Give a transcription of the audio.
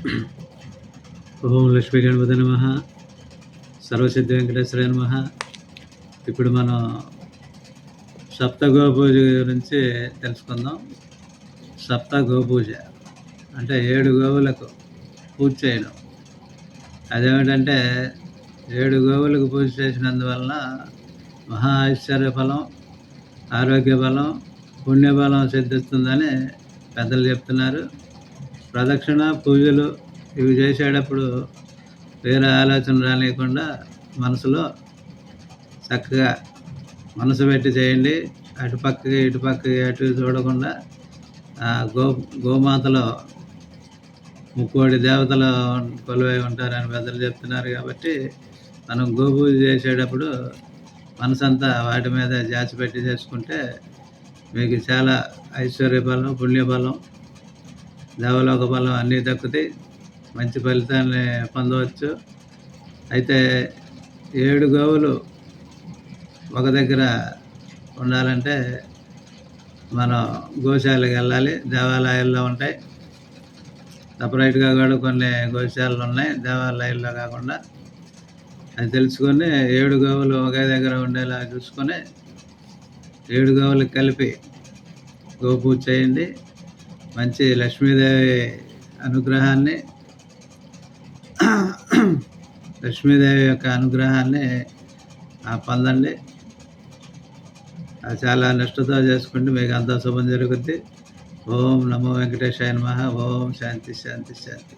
ఓం లక్ష్మీ గణపతి నమః. సర్వసిద్ధ వెంకటేశ్వరాయ నమః. ఇప్పుడు మనం సప్త గోపూజ గురించి తెలుసుకుందాం. సప్త గోపూజ అంటే 7 గోవులకు పూజ చేయడం. అదేమిటంటే 7 గోవులకు పూజ చేసినందువలన మహా ఐశ్వర్య ఫలం, ఆరోగ్య బలం, పుణ్యబలం సిద్ధిస్తుందని పెద్దలు చెప్తున్నారు. ప్రదక్షిణ పూజలు ఇవి చేసేటప్పుడు వేరే ఆలోచన రానియకుండా మనసులో చక్కగా మనసు పెట్టి చేయండి. అటుపక్కకి ఇటుపక్కకి అటు చూడకుండా గోమాతలో ముక్కోడి దేవతలు కొలువై ఉంటారని పెద్దలు చెప్తున్నారు. కాబట్టి మనం గోపూజ చేసేటప్పుడు మనసంతా వాటి మీద జాచి పెట్టి చేసుకుంటే మీకు చాలా ఐశ్వర్య బలం, పుణ్యబలం, దేవలోక బలం అన్నీ దక్కుతాయి. మంచి ఫలితాన్ని పొందవచ్చు. అయితే 7 గోవులు ఒక దగ్గర ఉండాలంటే మనం గోశాలకు వెళ్ళాలి. దేవాలయాల్లో ఉంటాయి, సపరేట్గా కూడా కొన్ని గోశాలలు ఉన్నాయి దేవాలయాల్లో కాకుండా. అది తెలుసుకొని 7 గోవులు ఒకే దగ్గర ఉండేలా చూసుకొని 7 గోవులకు కలిపి గోపూజ చేయండి. మంచి లక్ష్మీదేవి అనుగ్రహాన్ని లక్ష్మీదేవి యొక్క అనుగ్రహాన్ని పొందండి. అది చాలా నిష్ఠతో చేసుకుంటే మీకు అంతా శుభం జరుగుద్ది. ఓం నమో వెంకటేశాయ నమః. ఓం శాంతి శాంతి శాంతి.